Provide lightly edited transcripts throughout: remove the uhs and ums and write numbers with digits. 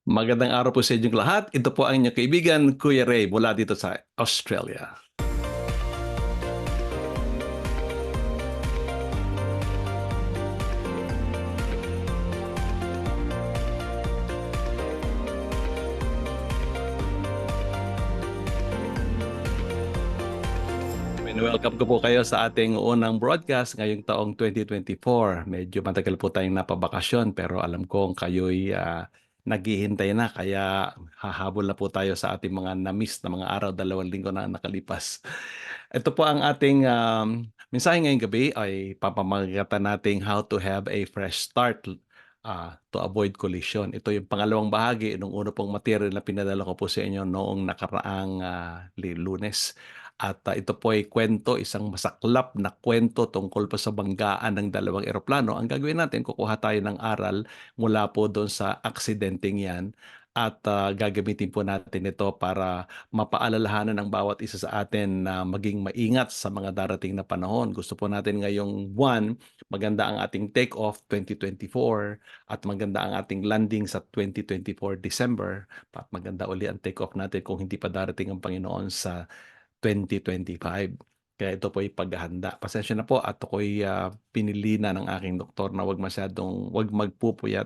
Magandang araw po sa inyong lahat. Ito po ang inyong kaibigan, Kuya Ray, mula dito sa Australia. Welcome ko po kayo sa ating unang broadcast ngayong taong 2024. Medyo matagal po tayong napabakasyon pero alam kong kayo'y naghihintay na kaya hahabol na po tayo sa ating mga na-miss na mga araw, 2 linggo na nakalipas. Ito po ang ating mensahe ngayong gabi ay papamagatan nating how to have a fresh start to avoid collision. Ito yung pangalawang bahagi nung una pong material na pinadala ko po sa inyo noong nakaraang Lunes. At ito po ay kwento, isang masaklap na kwento tungkol po sa banggaan ng dalawang eroplano. Ang gagawin natin, kukuha tayo ng aral mula po doon sa aksidenteng yan at gagamitin po natin ito para mapaalalahanan ng bawat isa sa atin na maging maingat sa mga darating na panahon. Gusto po natin ngayong buwan, maganda ang ating take-off 2024 at maganda ang ating landing sa 2024 December at maganda uli ang take-off natin kung hindi pa darating ang Panginoon sa 2025. Kaya ito po ay paghahanda. Pasensya na po at ako'y pinili na ng aking doktor na wag magpupuyat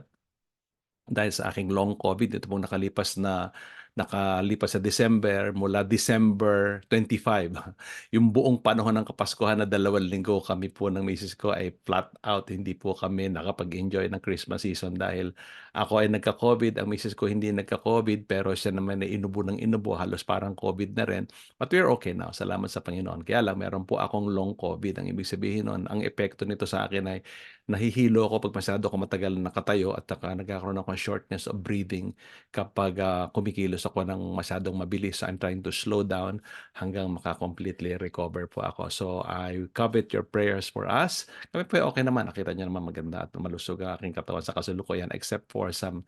dahil sa aking long COVID. Ito pong nakalipas sa December, mula December 25. Yung buong panahon ng Kapaskuhan na 2 linggo, kami po ng misis ko ay flat out. Hindi po kami nakapag-enjoy ng Christmas season dahil ako ay nagka-COVID, ang misis ko hindi nagka-COVID, pero siya naman ay inubo ng inubo, halos parang COVID na rin. But we're okay now, salamat sa Panginoon. Kaya lang, meron po akong long COVID. Ang ibig sabihin nun, ang epekto nito sa akin ay nahihilo ako pag masyado ako matagal nakatayo at nagkakaroon ako ng shortness of breathing kapag kumikilos ako ng masyadong mabilis. I'm trying to slow down hanggang makakompletely recover po ako. So I covet your prayers for us. Kami po okay naman. Nakita niyo naman maganda at malusog ang aking katawan sa kasalukuyan except for some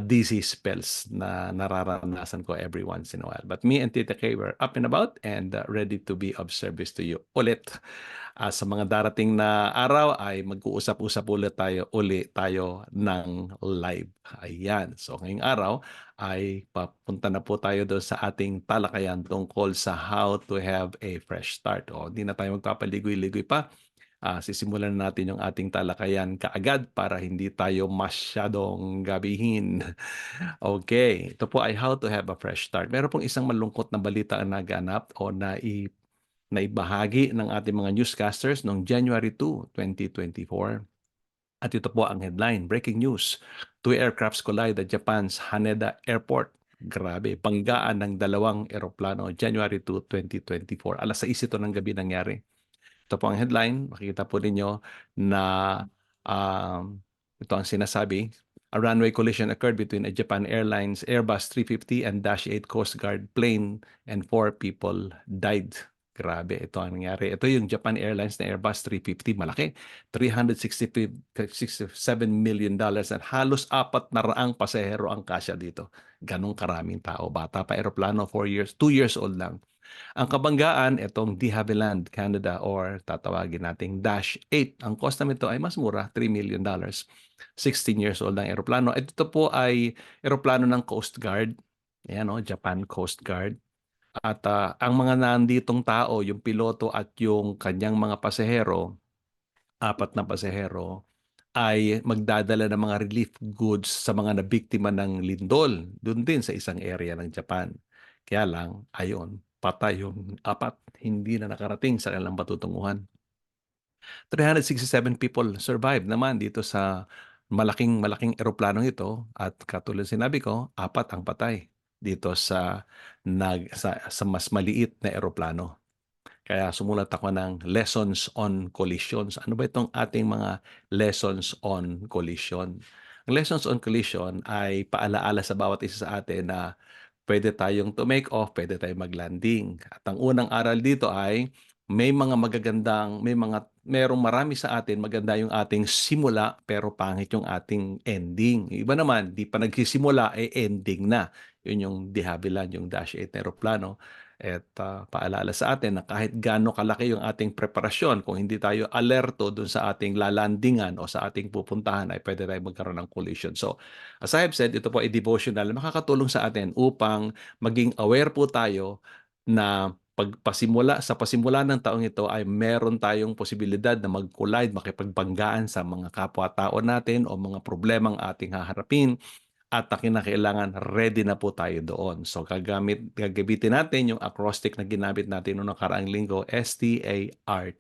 dizzy spells na nararanasan ko every once in a while. But me and Tita Kay were up and about and ready to be of service to you ulit. Sa mga darating na araw ay mag-uusap-usap uli tayo ng live. Ayan. So ngayong araw ay papunta na po tayo doon sa ating talakayan tungkol sa how to have a fresh start. O, hindi na tayo magpapaligoy-ligoy pa. Sisimulan na natin yung ating talakayan kaagad para hindi tayo masyadong gabihin. Okay, ito po ay how to have a fresh start. Meron pong isang malungkot na balita ang naganap o naibahagi ng ating mga newscasters noong January 2, 2024. At ito po ang headline, breaking news. Two aircrafts collide at Japan's Haneda Airport. Grabe, banggaan ng dalawang eroplano, January 2, 2024. Alas 6 ito ng gabi nangyari. Ito po ang headline. Makikita po ninyo na ito ang sinasabi. A runway collision occurred between a Japan Airlines Airbus 350 and Dash 8 Coast Guard plane and 4 people died. Grabe, ito ang nangyari. Ito yung Japan Airlines na Airbus 350, malaki. $367 million at halos 400 pasahero ang kasya dito. Ganong karaming tao. Bata pa aeroplano, 2 years old lang. Ang kabanggaan, itong de Havilland, Canada or tatawagin nating Dash 8. Ang cost naman ito ay mas mura, $3 million. 16 years old ang eroplano. Ito po ay eroplano ng Coast Guard. Ayan o, Japan Coast Guard. At ang mga nanditong tao, yung piloto at yung kanyang mga pasahero, 4 na pasahero, ay magdadala ng mga relief goods sa mga nabiktima ng lindol doon din sa isang area ng Japan. Kaya lang, ayon, patay yung 4, hindi na nakarating sa kanilang patutunguhan. 367 people survived naman dito sa malaking eroplanong ito at katulad sinabi ko, 4 ang patay dito sa mas maliit na eroplano. Kaya sumulat ako ng lessons on collisions. Ano ba itong ating mga lessons on collision? Ang lessons on collision ay paalaala sa bawat isa sa atin na pwede tayong to make off, pwede tayong mag-landing. At ang unang aral dito ay merong marami sa atin, maganda yung ating simula pero pangit yung ating ending. Yung iba naman, di pa nagsisimula, ending na. Yun yung de Havilland, yung Dash 8 na aeroplano. At paalala sa atin na kahit gaano kalaki yung ating preparasyon, kung hindi tayo alerto dun sa ating lalandingan o sa ating pupuntahan, ay pwede tayong magkaroon ng collision. So, as I have said, ito po ay devotional, makakatulong sa atin upang maging aware po tayo na sa pasimula ng taong ito ay meron tayong posibilidad na mag-collide, makipagbanggaan sa mga kapwa-tao natin o mga problemang ating haharapin at na kinakailangan ready na po tayo doon. So gagamitin natin yung acrostic na ginamit natin noong nakaraang linggo, START,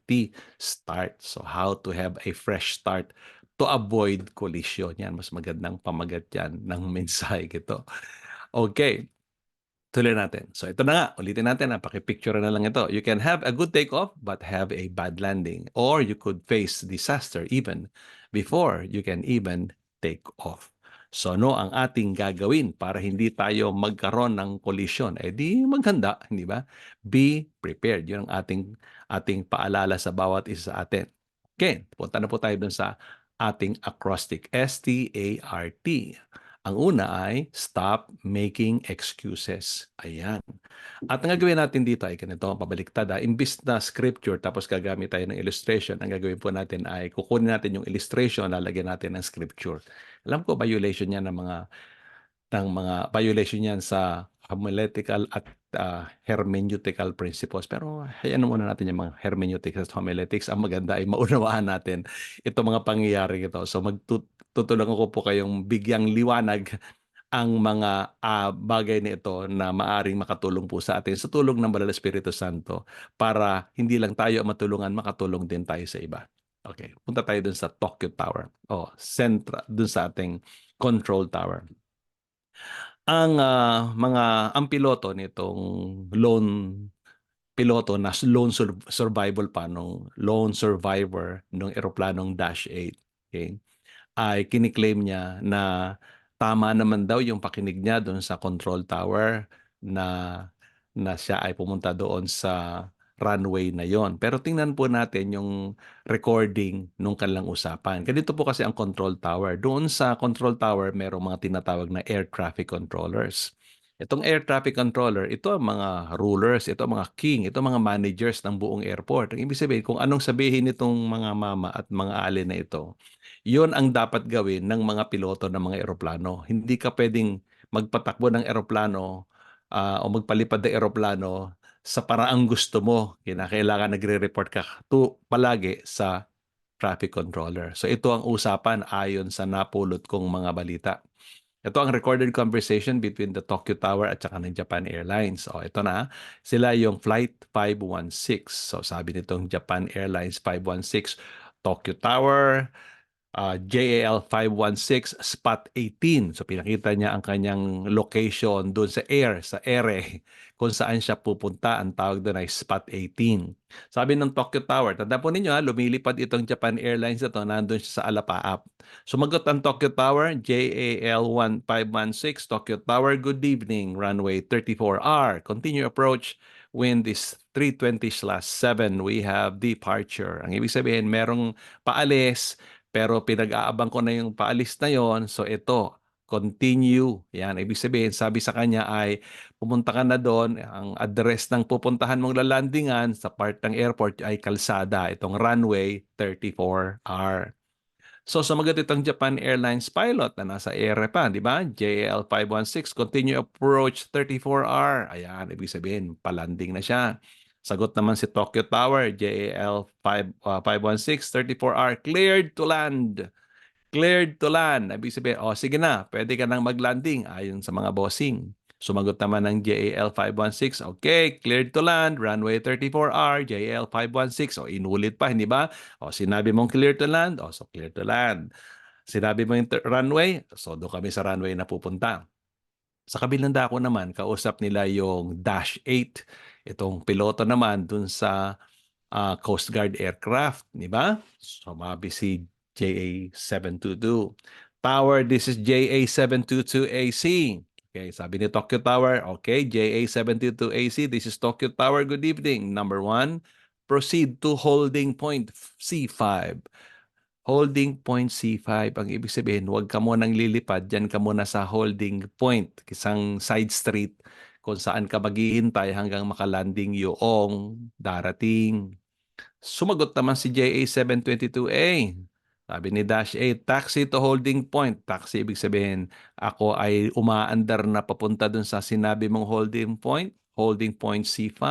start. So how to have a fresh start to avoid collision. Yan, mas magandang pamagat yan ng mensahe ito. Okay. Tuloy natin. So ito na nga, ulitin natin, pakipicture na lang ito. You can have a good takeoff but have a bad landing. Or you could face disaster even before you can even take off. So ano ang ating gagawin para hindi tayo magkaroon ng collision? Eh di maghanda, hindi ba? Be prepared. Yun ang ating paalala sa bawat isa sa atin. Okay, punta na po tayo dun sa ating acrostic. START. Ang una ay stop making excuses. Ayan. At ang gagawin natin dito ay ganito, pabaliktad. Imbis na scripture tapos gagamit tayo ng illustration, ang gagawin po natin ay kukunin natin yung illustration, lalagyan natin ng scripture. Alam ko violation yan ng mga violation yan sa homiletical at hermeneutical principles. Pero hayaan muna natin yung mga hermeneutics at homiletics. Ang maganda ay maunawaan natin itong mga pangyayari ito. So tutulungan ko po kayong bigyang liwanag ang mga bagay na ito na maaring makatulong po sa atin sa tulong ng Banal na Espiritu Santo para hindi lang tayo matulungan, makatulong din tayo sa iba. Okay, punta tayo dun sa Tokyo Tower o dun sa ating control tower. Ang piloto nitong lone piloto na survival pa nung lone survivor nung eroplanong Dash 8, okay, ay kiniklaim niya na tama naman daw yung pakinig niya doon sa control tower na siya ay pumunta doon sa runway na yon. Pero tingnan po natin yung recording nung kanilang usapan. Ganito po kasi ang control tower. Doon sa control tower, merong mga tinatawag na air traffic controllers. Itong air traffic controller, ito ang mga rulers, ito ang mga king, ito ang mga managers ng buong airport. Ang ibig sabihin, kung anong sabihin nitong mga mama at mga ali na ito, yun ang dapat gawin ng mga piloto ng mga eroplano. Hindi ka pwedeng magpatakbo ng eroplano o magpalipad ng eroplano sa paraang gusto mo. Kailangan nagre-report ka palagi sa traffic controller. So ito ang usapan ayon sa napulot kong mga balita. Ito ang recorded conversation between the Tokyo Tower at saka ng Japan Airlines. O ito na, sila yung Flight 516. So sabi nitong Japan Airlines 516, Tokyo Tower, JAL 516 spot 18. So pinakita niya ang kanyang location doon sa sa ere kung saan siya pupunta. Ang tawag doon ay spot 18. Sabi ng Tokyo Tower, tanda po ninyo lumilipad itong Japan Airlines na to, nandun siya sa Alapaap. Sumagot ang Tokyo Tower, JAL 1516, Tokyo Tower, good evening, runway 34R. Continue approach, wind is 320/7. We have departure. Ang ibig sabihin, merong paalis, pero pinag-aabang ko na yung paalis na yon. So ito, continue. Yan, ibig sabihin, sabi sa kanya ay pumunta ka na doon. Ang address ng pupuntahan mong lalandingan sa part ng airport ay kalsada. Itong runway 34R. So sumagot itong Japan Airlines pilot na nasa ere pa, di ba? JAL 516, continue approach 34R. Ayan, ibig sabihin, palanding na siya. Sagot naman si Tokyo Tower, JAL 516, 34R, cleared to land. Cleared to land. Ibig sabihin, sige na, pwede ka nang mag-landing ayon sa mga bossing. Sumagot naman ng JAL 516, okay, cleared to land, runway 34R, JAL 516. Inulit pa, hindi ba? Sinabi mong clear to land, so clear to land. Sinabi mo yung runway, so doon kami sa runway na pupunta. Sa kabilang dako naman, kausap nila yung Dash 8. Itong piloto naman dun sa Coast Guard aircraft, di ba? Sumabi si JA722. Tower, this is JA722AC. Okay, sabi ni Tokyo Tower, okay, JA722AC, this is Tokyo Tower, good evening. Number 1, proceed to holding point C5. Holding point C5, ang ibig sabihin, huwag ka munang lilipad, dyan ka muna sa holding point, isang side street kung saan ka maghihintay hanggang makalanding yung darating. Sumagot naman si JA 722A. Sabi ni Dash A, taxi to holding point. Taxi ibig sabihin, ako ay umaandar na papunta dun sa sinabi mong holding point C5.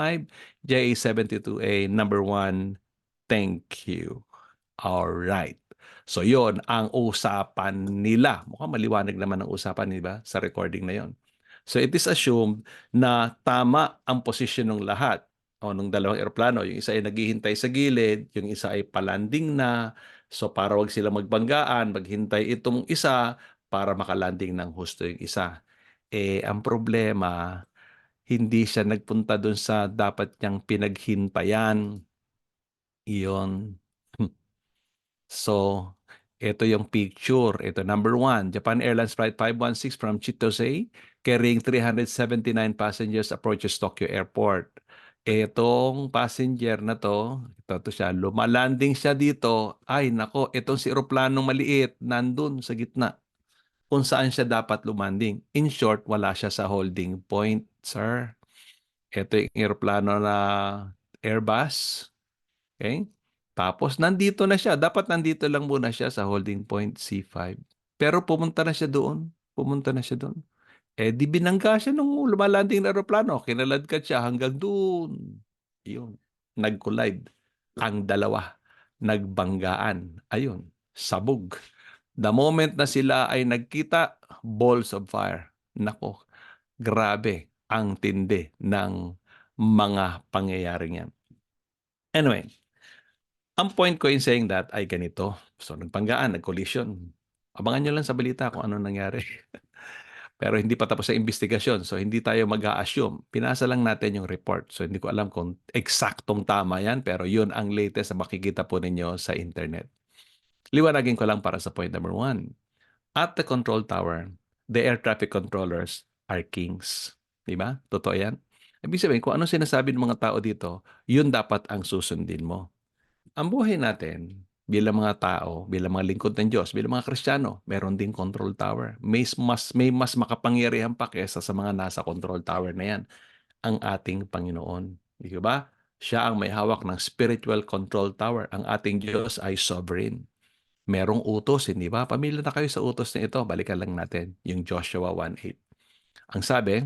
JA 722A, number 1, thank you. Alright. So yon ang usapan nila. Mukhang maliwanag naman ang usapan, di ba? Sa recording na yon. So it is assumed na tama ang posisyon ng lahat o nung dalawang eroplano. Yung isa ay naghihintay sa gilid, yung isa ay palanding na. So para wag sila magbanggaan, maghintay itong isa para makalanding ng husto yung isa. Ang problema, hindi siya nagpunta dun sa dapat niyang pinaghintayan. Iyon. So, ito yung picture. Ito, number 1, Japan Airlines Flight 516 from Chitose, carrying 379 passengers approaches Tokyo Airport. Itong passenger na ito siya, lumalanding siya dito. Ay, nako, itong si eroplanong maliit, nandun sa gitna, kung saan siya dapat lumanding. In short, wala siya sa holding point, sir. Ito yung eroplano na Airbus. Okay? Tapos nandito na siya. Dapat nandito lang muna siya sa holding point C5. Pero pumunta na siya doon. Pumunta na siya doon. Di binangga siya nung lumalanding na aeroplano. Kinaladkad siya hanggang doon. Yun. Nag-collide. Ang dalawa. Nagbanggaan. Ayun. Sabog. The moment na sila ay nagkita, balls of fire. Nako, grabe ang tindi ng mga pangyayaring yan. Anyway, ang point ko in saying that ay ganito. So, nagpanggaan, nag-collision. Abangan nyo lang sa balita kung ano nangyari. Pero hindi pa tapos ang investigasyon. So, hindi tayo mag-a-assume. Pinasa lang natin yung report. So, hindi ko alam kung eksaktong tama yan. Pero yun ang latest na makikita po ninyo sa internet. Liwanagin ko lang para sa point number 1. At the control tower, the air traffic controllers are kings. Diba? Totoo yan. Ibig sabihin, kung ano sinasabi ng mga tao dito, yun dapat ang susundin mo. Ang buhay natin bilang mga tao, bilang mga lingkod ng Diyos, bilang mga Kristiyano, meron ding control tower. May mas makapangyarihan pa kesa sa mga nasa control tower na yan, ang ating Panginoon. Di ba? Siya ang may hawak ng spiritual control tower. Ang ating Diyos ay sovereign. Merong utos, hindi ba? Pamilya na kayo sa utos na ito. Balikan lang natin yung Joshua 1:8. Ang sabi,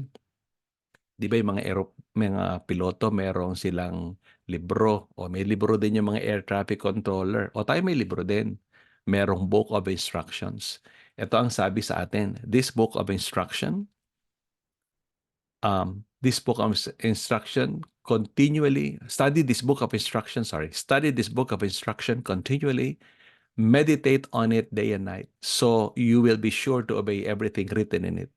di ba yung mga piloto, merong silang libro o may libro din yung mga air traffic controller o tayo may libro din. Merong book of instructions. Ito ang sabi sa atin, this book of instruction continually, study this book of instruction continually, meditate on it day and night, so you will be sure to obey everything written in it.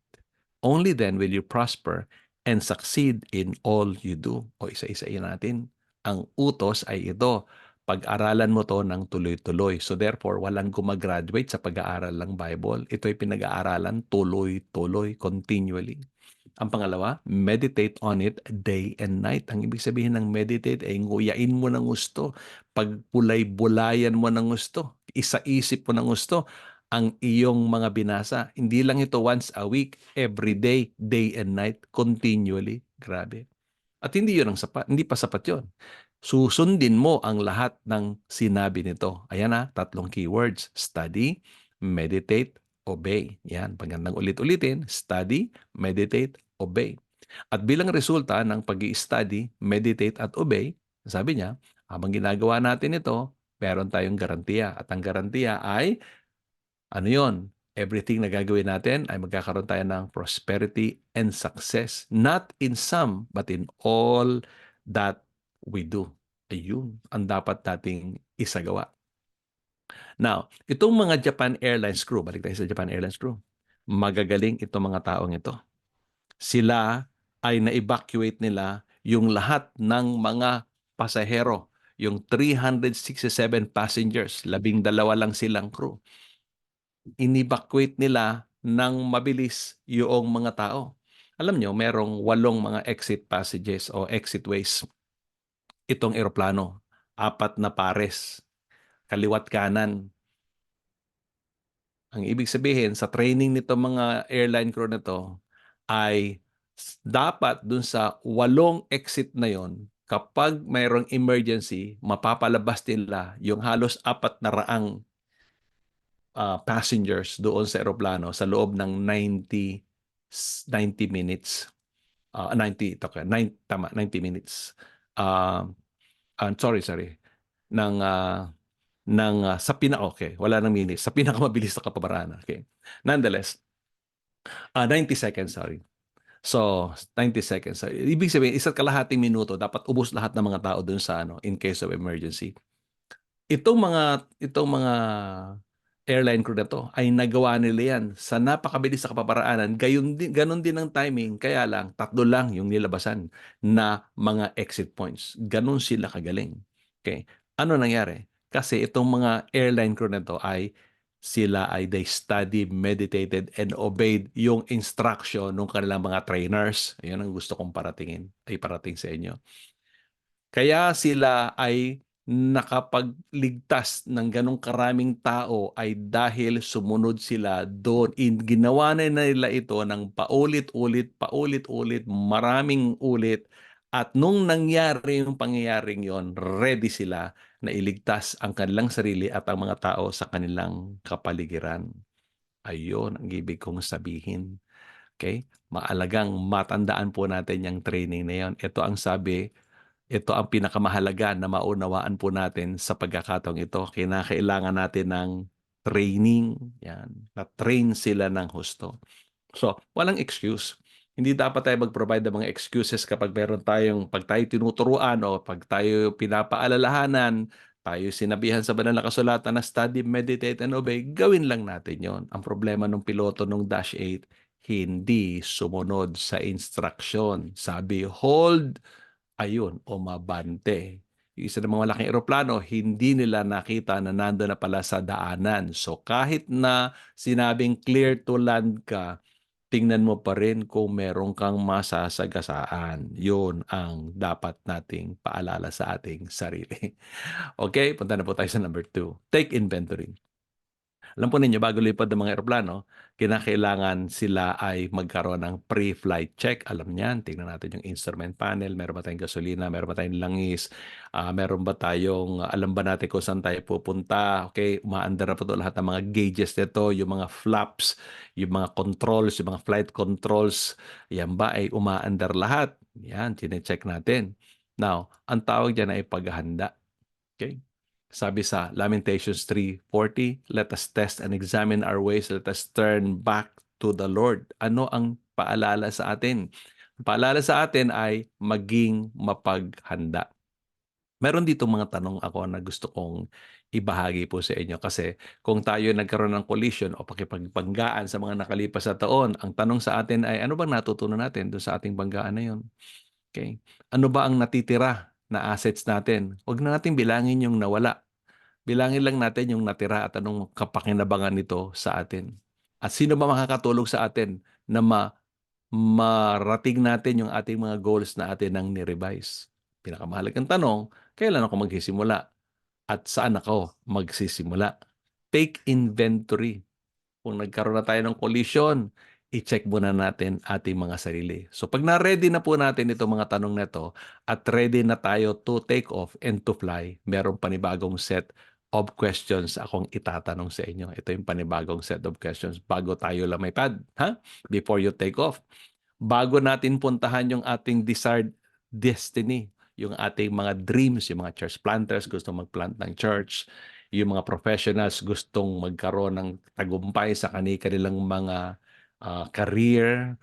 Only then will you prosper and succeed in all you do. O isa-isayin natin. Ang utos ay ito. Pag-aralan mo to ng tuloy-tuloy. So therefore, walang gumagraduate sa pag-aaral ng Bible. Ito ay pinag-aaralan tuloy-tuloy, continually. Ang pangalawa, meditate on it day and night. Ang ibig sabihin ng meditate ay nguyain mo ng gusto. Pagpulay-bulayan mo ng gusto. Isa-isip mo ng gusto ang iyong mga binasa. Hindi lang ito once a week, every day, day and night, continually. Grabe. At hindi yun ang sapat. Hindi pa sapat yun. Susundin mo ang lahat ng sinabi nito. Ayan na, 3 keywords. Study, meditate, obey. Yan, pagandang ulit-ulitin. Study, meditate, obey. At bilang resulta ng pag-i-study, meditate at obey, sabi niya, habang ginagawa natin ito, meron tayong garantiya. At ang garantiya ay ano yun? Everything na gagawin natin ay magkakaroon tayo ng prosperity and success. Not in some, but in all that we do. Ayun, ang dapat nating isagawa. Now, itong mga Japan Airlines crew, balik tayo sa Japan Airlines crew, magagaling itong mga taong ito. Sila ay na-evacuate nila yung lahat ng mga pasahero, yung 367 passengers, 12 lang silang crew. In-evacuate nila ng mabilis yung mga tao. Alam nyo, merong 8 mga exit passages o exit ways itong eroplano. 4 na pares, kaliwat kanan. Ang ibig sabihin, sa training nito mga airline crew na to, ay Dapat dun sa 8 exit na yon, kapag mayroong emergency, mapapalabas nila yung halos 400 passengers doon sa eroplano sa loob ng 90 minutes. 90, ito ka, 90 minutes. Uh, sorry. Ng, sa okay, wala nang minutes. Sa pinakamabilis na kapabaraan. Okay. Nonetheless, 90 seconds, sorry. So, 90 seconds. Ibig sabihin, isa't kalahating minuto, dapat ubos lahat ng mga tao dun sa in case of emergency. Itong mga airline crew na to ay nagawa nila yan sa napakabilis na kapaparaanan. Ganon din ang timing, kaya lang tatlo lang yung nilabasan na mga exit points. Ganon sila kagaling. Okay. Ano nangyari? Kasi itong mga airline crew na to they studied, meditated, and obeyed yung instruction ng kanilang mga trainers. Ayun ang gusto kong parating sa inyo. Kaya sila ay nakapagligtas ng ganong karaming tao ay dahil sumunod sila doon. Ginawa na nila ito ng paulit-ulit, maraming ulit. At nung nangyari yung pangyayaring yon, ready sila na iligtas ang kanilang sarili at ang mga tao sa kanilang kapaligiran. Ayun ang ibig kong sabihin. Okay? Maalagang matandaan po natin yung training na yon. Ito ang pinakamahalaga na maunawaan po natin sa pagkakataong ito. Kinakailangan natin ng training. Yan. Na-train sila ng husto. So, walang excuse. Hindi dapat tayo mag-provide ng mga excuses kapag pag tayo tinuturuan o pag tayo pinapaalalahanan, tayo sinabihan sa banal na kasulatan na study, meditate, and obey, gawin lang natin yon. Ang problema ng piloto ng Dash 8, hindi sumunod sa instruction. Sabi, hold, ayun, umabante. Yung isa ng mga malaking eroplano, hindi nila nakita na nando na pala sa daanan. So kahit na sinabing clear to land ka, tingnan mo pa rin kung meron kang masasagasaan. Yun ang dapat nating paalala sa ating sarili. Okay, punta na po tayo sa number 2. Take inventory. Alam po ninyo, bago lipad ng mga eroplano, kinakailangan sila ay magkaroon ng pre-flight check. Alam niyan, tingnan natin yung instrument panel, meron ba tayong gasolina, meron ba tayong langis, meron ba tayong, alam ba natin kung saan tayo pupunta, okay, umaandar na po ito lahat ng mga gauges nito, yung mga flaps, yung mga controls, yung mga flight controls, yan ba ay umaandar lahat? Yan, chinecheck natin. Now, ang tawag dyan ay paghahanda. Okay? Sabi sa Lamentations 3:40, let us test and examine our ways, let us turn back to the Lord. Ano ang paalala sa atin? Ang paalala sa atin ay maging mapaghanda. Meron dito mga tanong ako na gusto kong ibahagi po sa inyo kasi kung tayo nagkaroon ng collision o pakipagpanggaan sa mga nakalipas na taon, ang tanong sa atin ay ano bang natutunan natin doon sa ating banggaan na yun? Okay. Ano ba ang natitira na assets natin? Huwag na natin bilangin yung nawala. Bilangin lang natin yung natira at anong kapakinabangan nito sa atin. At sino ba makakatulong sa atin na marating natin yung ating mga goals na atin nang ni-revise? Pinakamahalagang tanong, kailan ako magsisimula? At saan ako magsisimula? Take inventory. Kung nagkaroon na tayo ng collision, i-check muna natin ating mga sarili. So pag na-ready na po natin itong mga tanong na ito at ready na tayo to take off and to fly, merong panibagong set of questions akong itatanong sa inyo. Ito yung panibagong set of questions bago tayo lumipad, ha? Before you take off. Bago natin puntahan yung ating desired destiny, yung ating mga dreams, yung mga church planters gustong mag-plant ng church, yung mga professionals gustong magkaroon ng tagumpay sa kanilang mga career,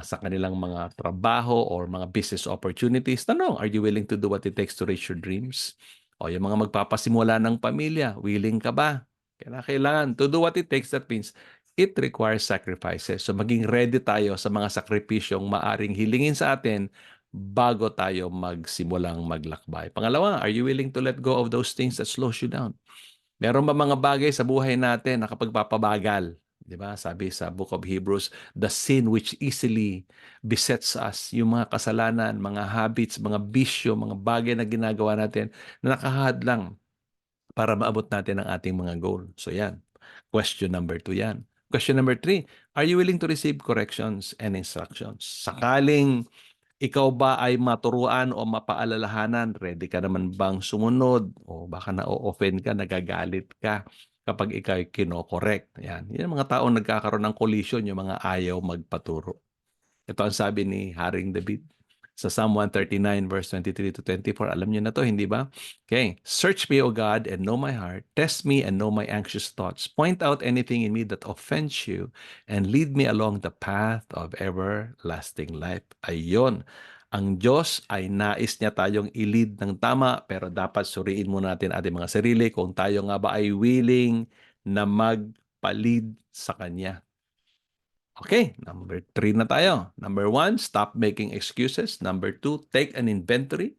sa kanilang mga trabaho or mga business opportunities. Tanong, are you willing to do what it takes to reach your dreams? O yung mga magpapasimula ng pamilya, willing ka ba? Kailangan to do what it takes. That means it requires sacrifices. So maging ready tayo sa mga sakripisyong maaring hilingin sa atin bago tayo magsimulang maglakbay. Pangalawa, are you willing to let go of those things that slows you down? Meron ba mga bagay sa buhay natin na kapag papabagal? Di ba? Sabi sa Book of Hebrews, the sin which easily besets us, yung mga kasalanan, mga habits, mga bisyo, mga bagay na ginagawa natin na nakahadlang para maabot natin ang ating mga goal. So yan, question number 2 yan. Question number 3, are you willing to receive corrections and instructions? Sakaling ikaw ba ay maturuan o mapaalalahanan, ready ka naman bang sumunod? O baka na-o-offend ka, nagagalit ka kapag ikaw ay kino-correct. Yan. Yan ang mga taong nagkakaroon ng collision, yung mga ayaw magpaturo. Ito ang sabi ni Haring David sa Psalm 139 verse 23 to 24. Alam niyo na to, hindi ba? Okay. Search me, O God, and know my heart. Test me and know my anxious thoughts. Point out anything in me that offends you and lead me along the path of everlasting life. Ayon. Ang Diyos ay nais niya tayong i-lead ng tama, pero dapat suriin muna natin ating mga sarili kung tayo nga ba ay willing na magpa-lead sa Kanya. Okay, number 3 na tayo. Number 1, stop making excuses. Number 2, take an inventory.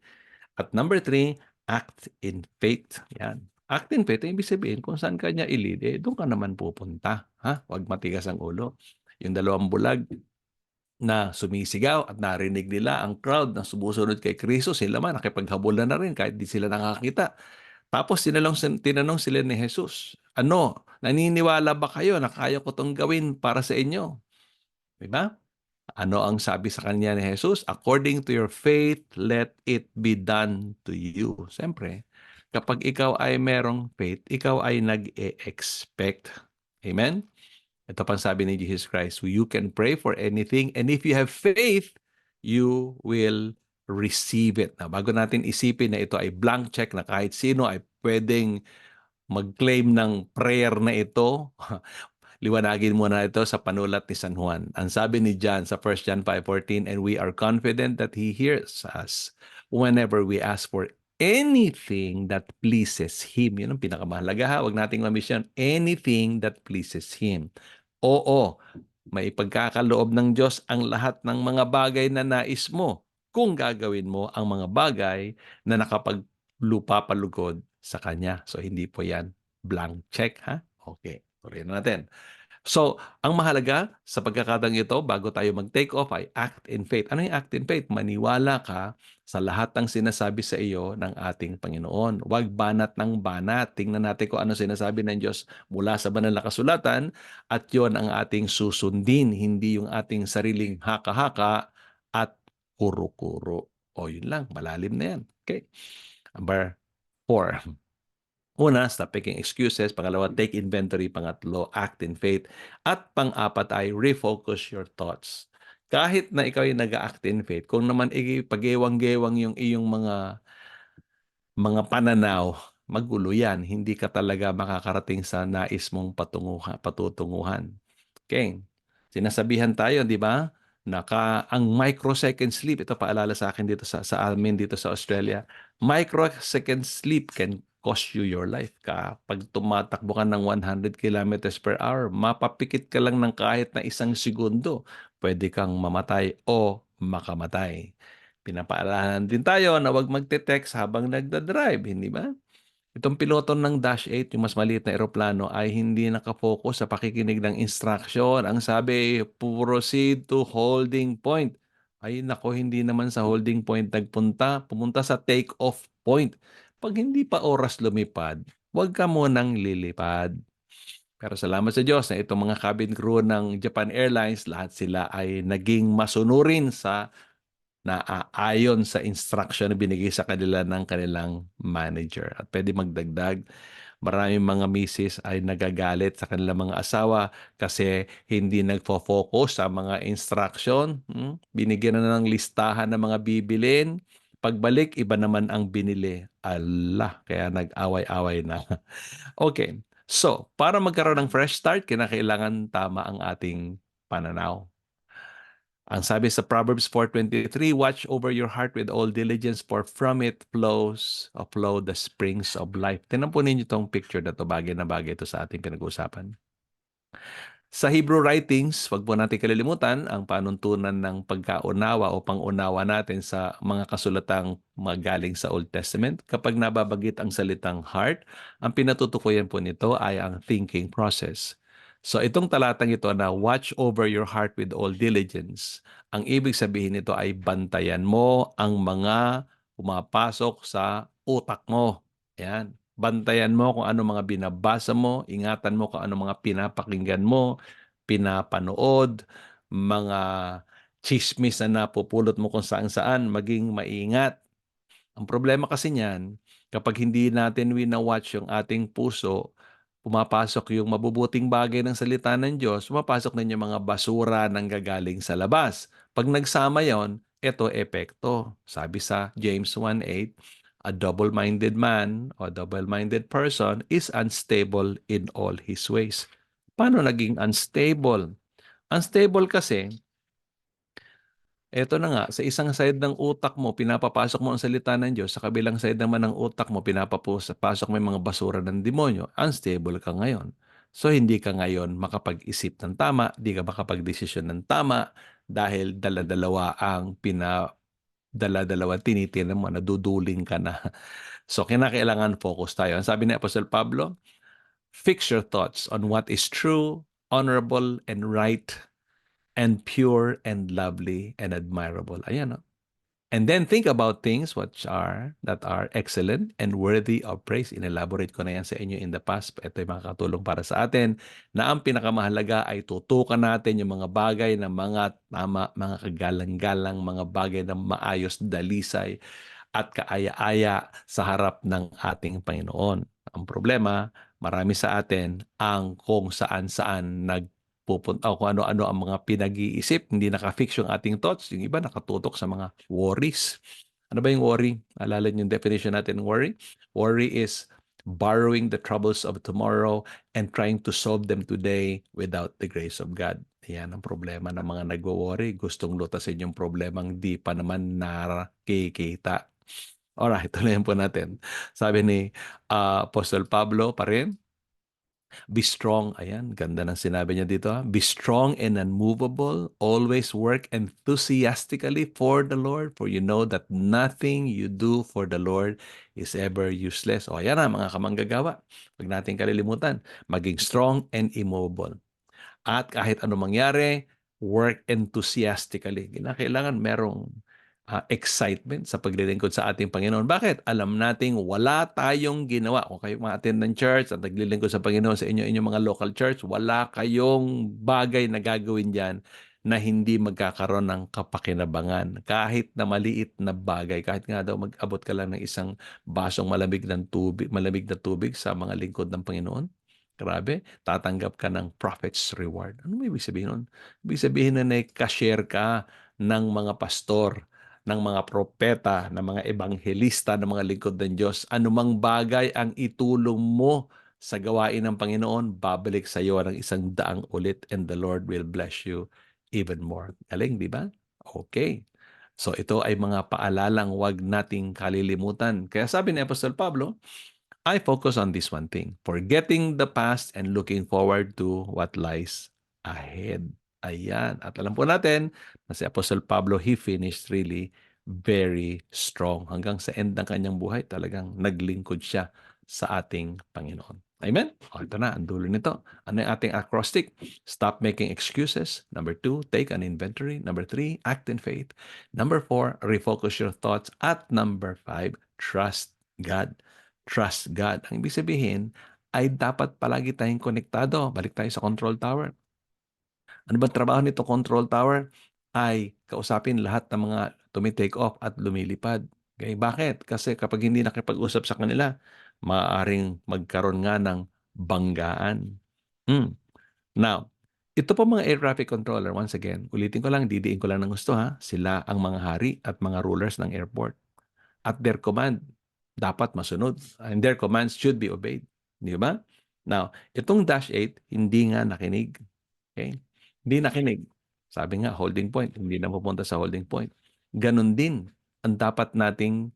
At number 3, act in faith. Yan. Act in faith, ibig sabihin, kung saan ka niya i-lead, doon ka naman pupunta. Ha? Huwag matigas ang ulo. Yung dalawang bulag na sumisigaw at narinig nila ang crowd na sumusunod kay Kristo, sila man nakipaghabulan na rin kahit di sila nakakita. Tapos tinanong sila ni Jesus, ano, naniniwala ba kayo na kaya ko itong gawin para sa inyo? Diba? Ano ang sabi sa kanya ni Jesus? According to your faith, let it be done to you. Siyempre, kapag ikaw ay merong faith, ikaw ay nag-e-expect. Amen? Ito pang sabi ni Jesus Christ, you can pray for anything and if you have faith, you will receive it. Now, bago natin isipin na ito ay blank check na kahit sino ay pwedeng mag-claim ng prayer na ito, liwanagin muna ito sa panulat ni San Juan. Ang sabi ni John sa 1 John 5:14, and we are confident that He hears us whenever we ask for anything that pleases Him. Yun ang pinakamahalaga ha. Huwag nating ma-miss yan. Anything that pleases Him. Oo, may pagkakaloob ng Diyos ang lahat ng mga bagay na nais mo kung gagawin mo ang mga bagay na nakapaglupa-palugod sa Kanya. So, hindi po yan blank check, ha? Okay, tuloy na natin. So, ang mahalaga sa pagkakataong ito, bago tayo mag-take off, ay act in faith. Ano yung act in faith? Maniwala ka sa lahat ng sinasabi sa iyo ng ating Panginoon. Huwag banat ng banat. Tingnan natin kung ano sinasabi ng Diyos mula sa banal na kasulatan at yon ang ating susundin, hindi yung ating sariling haka-haka at kuro-kuro. O yun lang, malalim na yan. Okay. Number 4. Una, stop making excuses. Pangalawa, take inventory. Pangatlo, act in faith. At pang-apat ay refocus your thoughts. Kahit na ikaw ay nag-act in faith, kung naman pag-ewang-gewang yung iyong mga pananaw, magulo yan. Hindi ka talaga makakarating sa nais mong patutunguhan. Okay. Sinasabihan tayo, di ba? Ang microsecond sleep, ito paalala sa akin dito sa amin dito sa Australia. Microsecond sleep can cost you your life. Kapag tumatakbo ka ng 100 kilometers per hour, mapapikit ka lang ng kahit na 1 segundo. Pwede kang mamatay o makamatay. Pinapaalahan din tayo na huwag magte-text habang nagda-drive, hindi ba? Itong piloto ng Dash 8, yung mas maliit na eroplano, ay hindi nakafocus sa pakikinig ng instruction. Ang sabi, proceed to holding point. Ay nako, hindi naman sa holding point nagpunta. Pumunta sa take-off point. Pag hindi pa oras lumipad, huwag ka munang lilipad. Pero salamat sa Diyos na itong mga cabin crew ng Japan Airlines, lahat sila ay naging masunurin sa ayon sa instruction na binigay sa kanila ng kanilang manager. At pwede magdagdag, maraming mga misis ay nagagalit sa kanilang mga asawa kasi hindi nagfo-focus sa mga instruction. Binigyan na ng listahan ng mga bibilin. Pagbalik, iba naman ang binili. Allah, kaya nag-away-away na. Okay, so para magkaroon ng fresh start, kinakailangan tama ang ating pananaw. Ang sabi sa Proverbs 4:23, watch over your heart with all diligence, for from it flow the springs of life. Tingnan po ninyo itong picture na to, bagay na bagay ito sa ating pinag-uusapan. Sa Hebrew writings, wag po natin kalilimutan ang panuntunan ng pagkaunawa o pangunawa natin sa mga kasulatang magaling sa Old Testament. Kapag nababanggit ang salitang heart, ang pinatutukoyan po nito ay ang thinking process. So itong talatang ito na watch over your heart with all diligence, ang ibig sabihin nito ay bantayan mo ang mga pumapasok sa utak mo. Yan. Bantayan mo kung ano mga binabasa mo, ingatan mo kung ano mga pinapakinggan mo, pinapanood, mga tsismis na napupulot mo kung saan-saan, maging maingat. Ang problema kasi niyan, kapag hindi natin wina-watch yung ating puso, pumapasok yung mabubuting bagay ng salita ng Diyos, pumapasok din yung mga basura ng gagaling sa labas. 'Pag nagsama yon, eto epekto. Sabi sa James 1:8, "A double-minded man or double-minded person is unstable in all his ways." Paano naging unstable? Unstable kasi, eto na nga, sa isang side ng utak mo, pinapapasok mo ang salita ng Diyos, sa kabilang side naman ng utak mo, pinapapasok mo yung mga basura ng demonyo, unstable ka ngayon. So, hindi ka ngayon makapag-isip ng tama, hindi ka makapag-desisyon ng tama, dahil dala-dalawa ang dala-dalawa tinitinan mo, naduduling ka na. So, kinakailangan focus tayo. Ang sabi ni Apostle Pablo, fix your thoughts on what is true, honorable, and right, and pure, and lovely, and admirable. Ayan, no? And then think about things that are excellent and worthy of praise. Inelaborate ko na yan sa inyo in the past. Ito yung makakatulong para sa atin na ang pinakamahalaga ay tutukan natin yung mga bagay na mga tama, mga kagalang-galang, mga bagay na maayos, dalisay, at kaaya-aya sa harap ng ating Panginoon. Ang problema, marami sa atin ang kung saan-saan nagpupunta o kung ano-ano ang mga pinag-iisip, hindi naka-fix yung ating thoughts. Yung iba nakatutok sa mga worries. Ano ba yung worry? Alala niyo yung definition natin ng worry? Worry is borrowing the troubles of tomorrow and trying to solve them today without the grace of God. Yan ang problema ng mga nagwo-worry. Gustong lutasin yung problemang di pa naman nakikita. Alright, tuloyin po natin. Sabi ni Apostle Pablo pa rin, be strong. Ayan, ganda ng sinabi niya dito. Be strong and unmovable. Always work enthusiastically for the Lord, for you know that nothing you do for the Lord is ever useless. O, ayan na, mga kamanggagawa. Huwag natin kalilimutan. Maging strong and immovable. At kahit ano mangyari, work enthusiastically. Kailangan merong excitement sa paglilingkod sa ating Panginoon. Bakit? Alam nating wala tayong ginawa. Kung kayo ma-attend ng church at naglilingkod sa Panginoon sa inyong mga local church, wala kayong bagay na gagawin dyan na hindi magkakaroon ng kapakinabangan. Kahit na maliit na bagay, kahit nga daw mag-abot ka lang ng isang basong malamig na tubig sa mga lingkod ng Panginoon. Grabe, tatanggap ka ng prophet's reward. Ano may ibig sabihin nun? Ibig sabihin na nag-share ka ng mga pastor, ng mga propeta, ng mga ebanghelista, ng mga lingkod ng Diyos. Anumang bagay ang itulong mo sa gawain ng Panginoon, babalik sa iyo ng 100 ulit and the Lord will bless you even more. Galing, di ba? Okay. So ito ay mga paalalang wag nating kalilimutan. Kaya sabi ni Apostol Pablo, I focus on this one thing, forgetting the past and looking forward to what lies ahead. Ayan. At alam po natin na si Apostle Pablo, he finished really very strong. Hanggang sa end ng kanyang buhay, talagang naglingkod siya sa ating Panginoon. Amen? O, ito na, ang dulo nito. Ano yung ating acrostic? Stop making excuses. Number 2, take an inventory. Number 3, act in faith. Number 4, refocus your thoughts. At number 5, trust God. Trust God. Ang ibig sabihin ay dapat palagi tayong konektado. Balik tayo sa control tower. Ano ba trabaho nito control tower? Ay kausapin lahat ng mga tumi-take off at lumilipad. Okay, bakit? Kasi kapag hindi nakipag-usap sa kanila, maaaring magkaroon nga ng banggaan. Now, ito po mga air traffic controller, once again, ulitin ko lang, didiin ko lang ng gusto ha, sila ang mga hari at mga rulers ng airport. At their command, dapat masunod. And their commands should be obeyed. Di ba? Now, itong Dash 8, hindi nga nakinig. Okay? Hindi nakinig. Sabi nga, holding point. Hindi na pupunta sa holding point. Ganon din ang dapat nating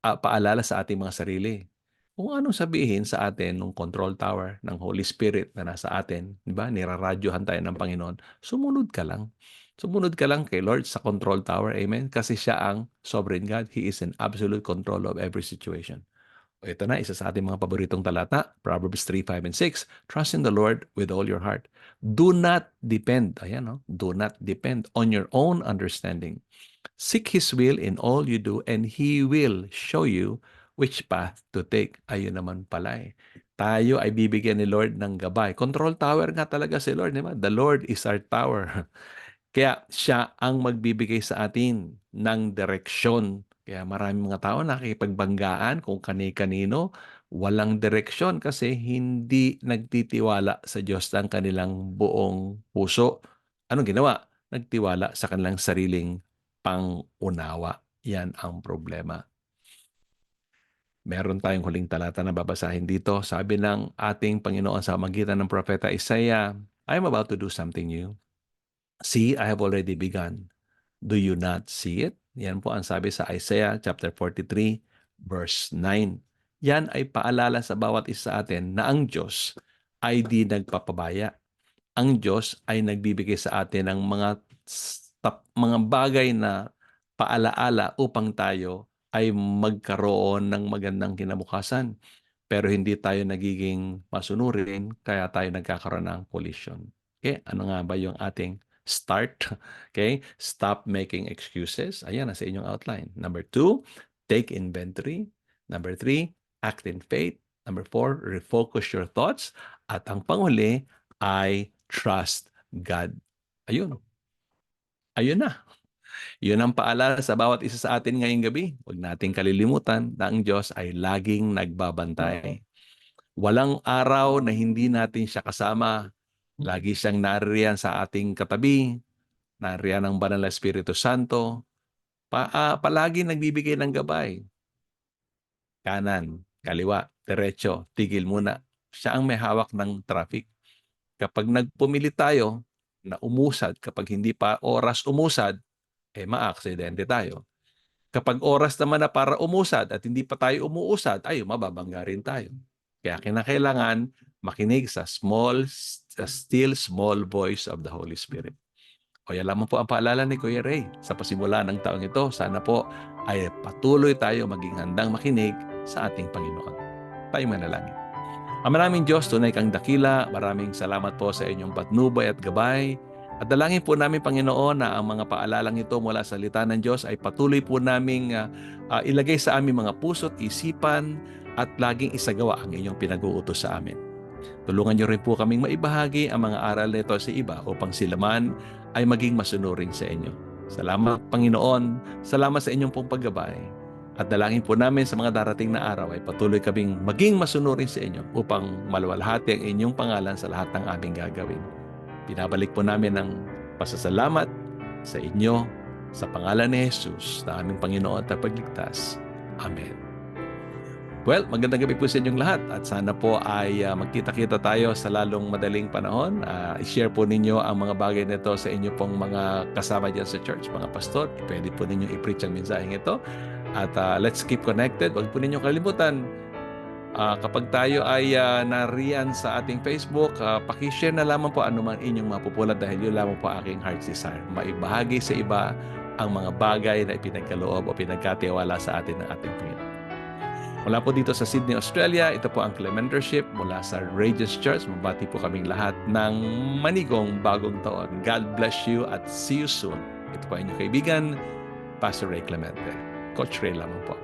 paalala sa ating mga sarili. Kung anong sabihin sa atin ng control tower ng Holy Spirit na nasa atin, di ba? Niraradyohan tayo ng Panginoon. Sumunod ka lang. Sumunod ka lang kay Lord sa control tower. Amen? Kasi siya ang sovereign God. He is in absolute control of every situation. Ito na, isa sa ating mga paboritong talata, Proverbs 3, 5, and 6. Trust in the Lord with all your heart. Do not depend, ayan, no? Do not depend on your own understanding. Seek His will in all you do and He will show you which path to take. Ayun naman pala eh. tayo ay bibigyan ni Lord ng gabay. Control tower nga talaga si Lord, di ba? The Lord is our tower. Kaya siya ang magbibigay sa atin ng direksyon. Kaya maraming mga tao nakikipagbanggaan kung kani-kanino, walang direksyon kasi hindi nagtitiwala sa Diyos ng kanilang buong puso. Anong ginawa? Nagtiwala sa kanilang sariling pangunawa. Yan ang problema. Meron tayong huling talata na babasahin dito. Sabi ng ating Panginoon sa magitan ng Propeta Isaiah, I am about to do something new. See, I have already begun. Do you not see it? Yan po ang sabi sa Isaiah chapter 43 verse 9. Yan ay paalala sa bawat isa sa atin na ang Diyos ay di nagpapabaya. Ang Diyos ay nagbibigay sa atin ng mga bagay na paalaala upang tayo ay magkaroon ng magandang kinabukasan. Pero hindi tayo nagiging masunurin, kaya tayo nagkakaroon ng collision. Okay? Ano nga ba yung ating start? Okay? Stop making excuses. Ayan, nasa inyong outline. Number 2, take inventory. Number 3, act in faith. Number 4, refocus your thoughts. At ang panghuli ay trust God. Ayun. Ayun na. Yun ang paalala sa bawat isa sa atin ngayong gabi. Huwag nating kalilimutan na ang Diyos ay laging nagbabantay. Walang araw na hindi natin siya kasama. Lagi siyang naririyan sa ating katabi. Naririyan ang Banal na Espiritu Santo. Palagi nagbibigay ng gabay. Kanan, kaliwa, diretso, tigil muna. Siya ang may hawak ng traffic. Kapag nagpumili tayo na umusad, kapag hindi pa oras umusad, maaksidente tayo. Kapag oras naman na para umusad at hindi pa tayo umuusad, mababangga rin tayo. Kaya kinakailangan makinig sa still small voice of the Holy Spirit. O yan lamang po ang paalala ni Kuya Ray sa pasimula ng taong ito. Sana po ay patuloy tayo maging handang makinig sa ating Panginoon. Tayo manalangin. Ang maraming Diyos, tunay kang dakila. Maraming salamat po sa inyong patnubay at gabay. At dalangin po namin, Panginoon, na ang mga paalalang ito mula sa salita ng Diyos ay patuloy po naming ilagay sa aming mga puso't isipan at laging isagawa ang inyong pinag-uutos sa amin. Tulungan niyo rin po kaming maibahagi ang mga aral nito sa iba upang sila man ay maging masunurin sa inyo. Salamat, Panginoon. Salamat sa inyong pong paggabay. At dalangin po namin sa mga darating na araw ay patuloy kaming maging masunurin sa inyo upang maluwalhati ang inyong pangalan sa lahat ng aming gagawin. Pinabalik po namin ang pasasalamat sa inyo sa pangalan ni Jesus na aming Panginoon at Tagapagligtas. Amen. Well, magandang gabi po sa inyong lahat at sana po ay magkita-kita tayo sa lalong madaling panahon. I-share po ninyo ang mga bagay nito sa inyo pong mga kasama dyan sa church, mga pastor. Pwede po ninyo i-preach ang mensaheng ito. At let's keep connected. Huwag po ninyong kalimutan, kapag tayo ay nariyan sa ating Facebook, pakishare na lamang po anuman inyong mapupulad dahil yun lamang po aking heart's desire. Maibahagi sa iba ang mga bagay na ipinagkaloob o pinagkatiwala sa atin ng ating Panginoon. Mula po dito sa Sydney, Australia, ito po ang Clementorship mula sa Radius Church. Mabati po kaming lahat ng manigong bagong taon. God bless you at see you soon. Ito po inyong kaibigan, Pastor Ray Clemente. Coach Ray lamang po.